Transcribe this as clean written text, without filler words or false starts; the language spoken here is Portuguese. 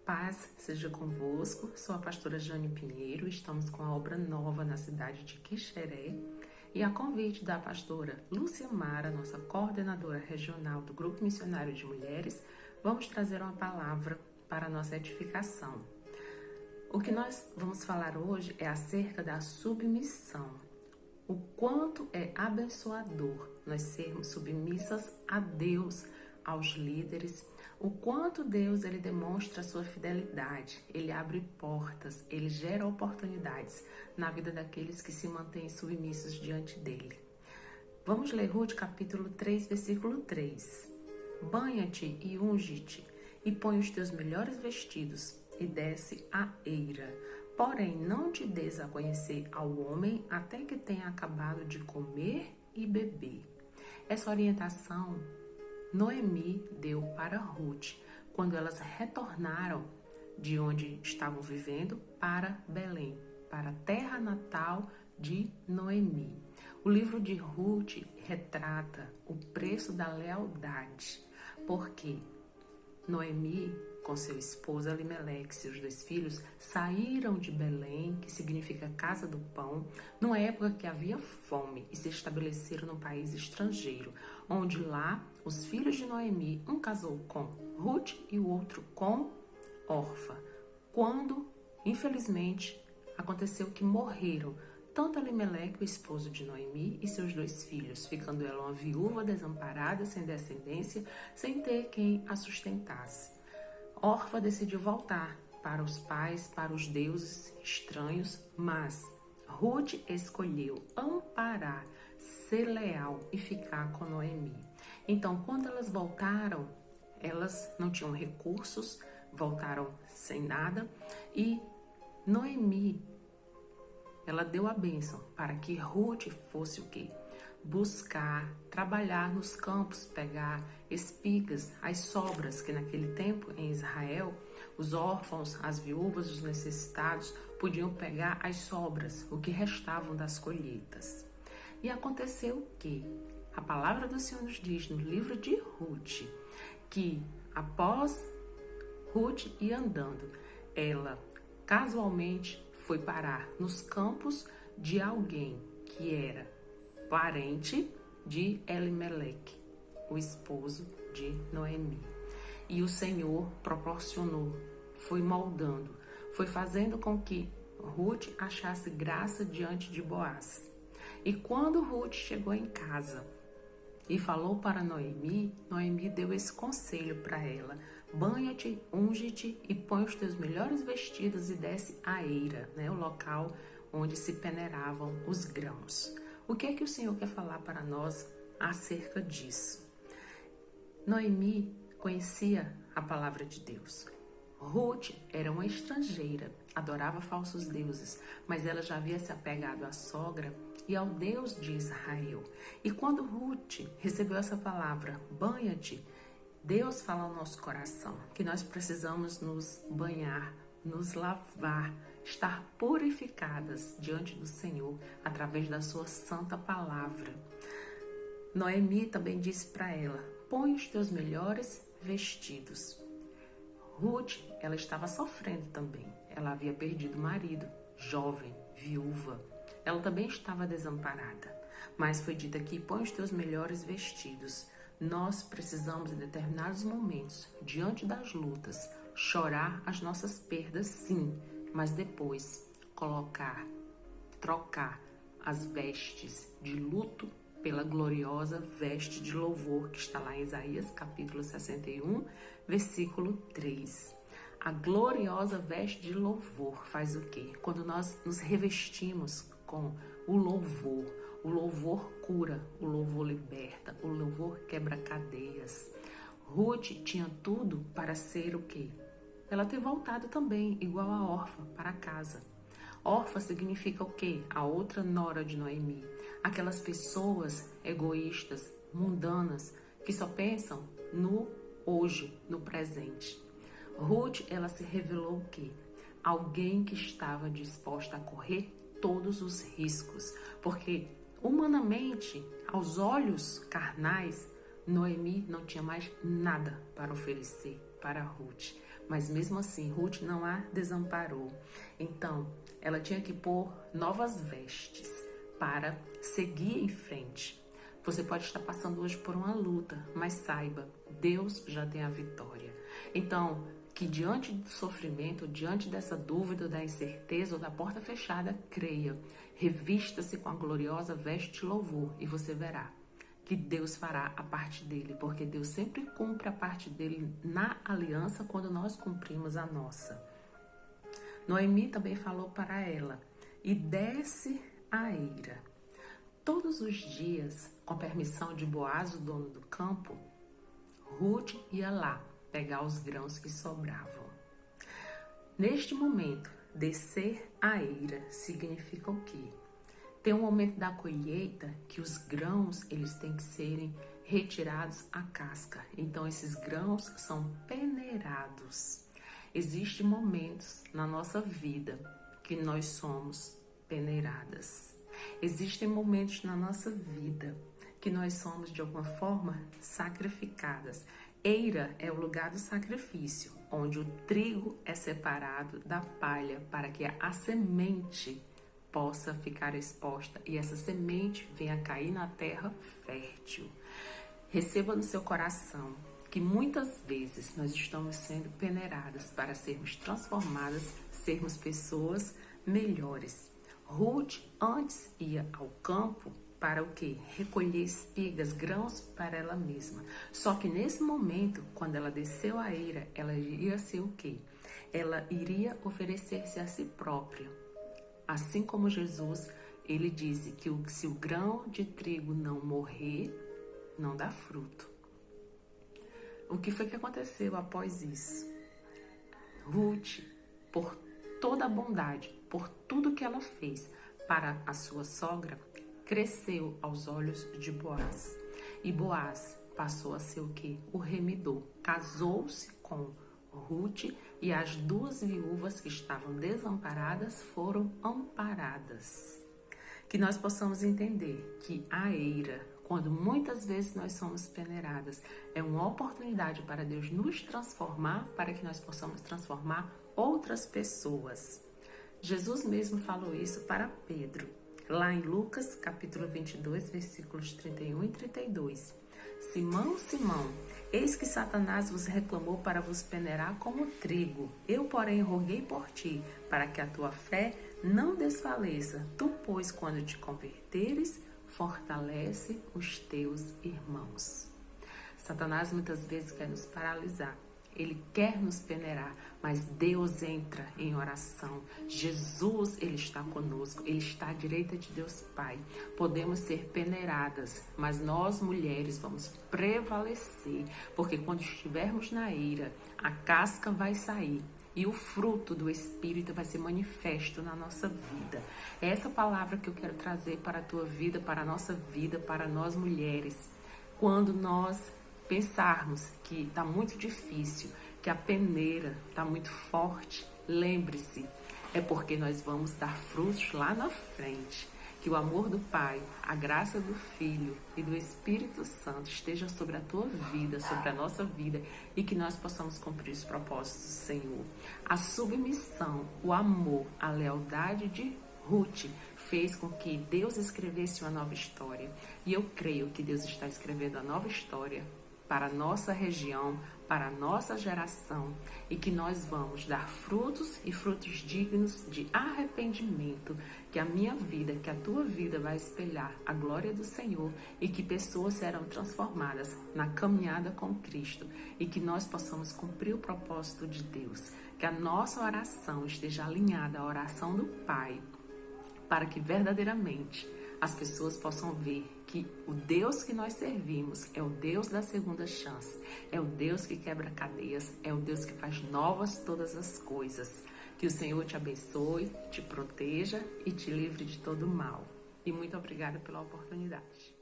Paz seja convosco, sou a pastora Jane Pinheiro, estamos com a obra nova na cidade de Quixeré e a convite da pastora Lúcia Mara, nossa coordenadora regional do Grupo Missionário de Mulheres, vamos trazer uma palavra para a nossa edificação. O que nós vamos falar hoje é acerca da submissão. O quanto é abençoador nós sermos submissas a Deus, aos líderes, o quanto Deus ele demonstra a sua fidelidade, ele abre portas, ele gera oportunidades na vida daqueles que se mantêm submissos diante dele. Vamos ler Ruth capítulo 3, versículo 3. Banha-te e unge-te, e põe os teus melhores vestidos, e desce à eira. Porém, não te des a conhecer ao homem até que tenha acabado de comer e beber. Essa orientação Noemi deu para Ruth, quando elas retornaram de onde estavam vivendo para Belém, para a terra natal de Noemi. O livro de Ruth retrata o preço da lealdade, porque Noemi, com seu esposo Elimeleque e seus 2 filhos, saíram de Belém, que significa casa do pão, numa época que havia fome, e se estabeleceram num país estrangeiro, onde lá os filhos de Noemi, um casou com Ruth e o outro com Orfa. Quando, infelizmente, aconteceu que morreram tanto Elimeleque, o esposo de Noemi, e seus 2 filhos, ficando ela uma viúva desamparada, sem descendência, sem ter quem a sustentasse. Orfa decidiu voltar para os pais, para os deuses estranhos, mas Ruth escolheu amparar, ser leal e ficar com Noemi. Então, quando elas voltaram, elas não tinham recursos, voltaram sem nada, e Noemi, ela deu a bênção para que Ruth fosse o quê? Buscar, trabalhar nos campos, pegar espigas, as sobras, que naquele tempo em Israel, os órfãos, as viúvas, os necessitados podiam pegar as sobras, o que restavam das colheitas. E aconteceu que a palavra do Senhor nos diz no livro de Ruth, que após Ruth ir andando, ela casualmente foi parar nos campos de alguém que era parente de Elimeleque, o esposo de Noemi. E o Senhor proporcionou, foi moldando, foi fazendo com que Ruth achasse graça diante de Boaz. E quando Ruth chegou em casa e falou para Noemi, Noemi deu esse conselho para ela: banha-te, unge-te e põe os teus melhores vestidos e desce à eira, o local onde se peneiravam os grãos. O que é que o Senhor quer falar para nós acerca disso? Noemi conhecia a palavra de Deus. Ruth era uma estrangeira, adorava falsos deuses, mas ela já havia se apegado à sogra e ao Deus de Israel. E quando Ruth recebeu essa palavra, banha-te, Deus fala ao nosso coração que nós precisamos nos banhar, nos lavar, estar purificadas diante do Senhor através da sua santa palavra. Noemi também disse para ela: põe os teus melhores vestidos. Ruth, ela estava sofrendo também. Ela havia perdido o marido, jovem, viúva. Ela também estava desamparada. Mas foi dito aqui: põe os teus melhores vestidos. Nós precisamos, em determinados momentos, diante das lutas, chorar as nossas perdas, sim, mas depois trocar as vestes de luto pela gloriosa veste de louvor, que está lá em Isaías capítulo 61, versículo 3. A gloriosa veste de louvor faz o quê? Quando nós nos revestimos com o louvor cura, o louvor liberta, o louvor quebra cadeias. Ruth tinha tudo para ser o quê? Ela ter voltado também, igual a Orfa, para casa. Orfa significa o quê? A outra nora de Noemi. Aquelas pessoas egoístas, mundanas, que só pensam no hoje, no presente. Ruth, ela se revelou o quê? Alguém que estava disposta a correr todos os riscos, porque humanamente, aos olhos carnais, Noemi não tinha mais nada para oferecer para Ruth, Mas mesmo assim, Ruth não a desamparou. Então, ela tinha que pôr novas vestes para seguir em frente. Você pode estar passando hoje por uma luta, mas saiba, Deus já tem a vitória. Então, que diante do sofrimento, diante dessa dúvida, da incerteza ou da porta fechada, creia, revista-se com a gloriosa veste de louvor e você verá que Deus fará a parte dele, porque Deus sempre cumpre a parte dele na aliança quando nós cumprimos a nossa. Noemi também falou para ela, e desce a eira. Todos os dias, com permissão de Boaz, o dono do campo, Ruth ia lá pegar os grãos que sobravam. Neste momento, descer a eira significa o quê? Tem um momento da colheita que os grãos eles têm que serem retirados à casca. Então, esses grãos são peneirados. Existem momentos na nossa vida que nós somos peneiradas. Existem momentos na nossa vida que nós somos, de alguma forma, sacrificadas. Eira é o lugar do sacrifício, onde o trigo é separado da palha para que a semente possa ficar exposta e essa semente venha cair na terra fértil. Receba no seu coração que muitas vezes nós estamos sendo peneiradas para sermos transformadas, sermos pessoas melhores. Ruth antes ia ao campo para o quê? Recolher espigas, grãos para ela mesma. Só que nesse momento, quando ela desceu a eira, ela iria ser o quê? Ela iria oferecer-se a si própria. Assim como Jesus, ele disse que se o grão de trigo não morrer, não dá fruto. O que foi que aconteceu após isso? Ruth, por toda a bondade, por tudo que ela fez para a sua sogra, cresceu aos olhos de Boaz. E Boaz passou a ser o quê? O remidor. Casou-se com Ruth e as duas viúvas que estavam desamparadas foram amparadas. Que nós possamos entender que a eira, quando muitas vezes nós somos peneiradas, é uma oportunidade para Deus nos transformar, para que nós possamos transformar outras pessoas. Jesus mesmo falou isso para Pedro, lá em Lucas, capítulo 22, versículos 31 e 32. Simão, Simão, eis que Satanás vos reclamou para vos peneirar como trigo. Eu, porém, roguei por ti, para que a tua fé não desfaleça. Tu, pois, quando te converteres, fortalece os teus irmãos. Satanás muitas vezes quer nos paralisar. Ele quer nos peneirar, mas Deus entra em oração. Jesus, ele está conosco, ele está à direita de Deus Pai. Podemos ser peneiradas, mas nós mulheres vamos prevalecer, porque quando estivermos na eira, a casca vai sair e o fruto do Espírito vai ser manifesto na nossa vida. É essa palavra que eu quero trazer para a tua vida, para a nossa vida, para nós mulheres. Quando nós pensarmos que está muito difícil, que a peneira está muito forte, lembre-se, é porque nós vamos dar frutos lá na frente. Que o amor do Pai, a graça do Filho e do Espírito Santo esteja sobre a tua vida, sobre a nossa vida, e que nós possamos cumprir os propósitos do Senhor. A submissão, o amor, a lealdade de Ruth fez com que Deus escrevesse uma nova história. E eu creio que Deus está escrevendo a nova história para a nossa região, para a nossa geração, e que nós vamos dar frutos e frutos dignos de arrependimento, que a minha vida, que a tua vida vai espelhar a glória do Senhor e que pessoas serão transformadas na caminhada com Cristo e que nós possamos cumprir o propósito de Deus, que a nossa oração esteja alinhada à oração do Pai, para que verdadeiramente as pessoas possam ver que o Deus que nós servimos é o Deus da segunda chance, é o Deus que quebra cadeias, é o Deus que faz novas todas as coisas. Que o Senhor te abençoe, te proteja e te livre de todo mal. E muito obrigada pela oportunidade.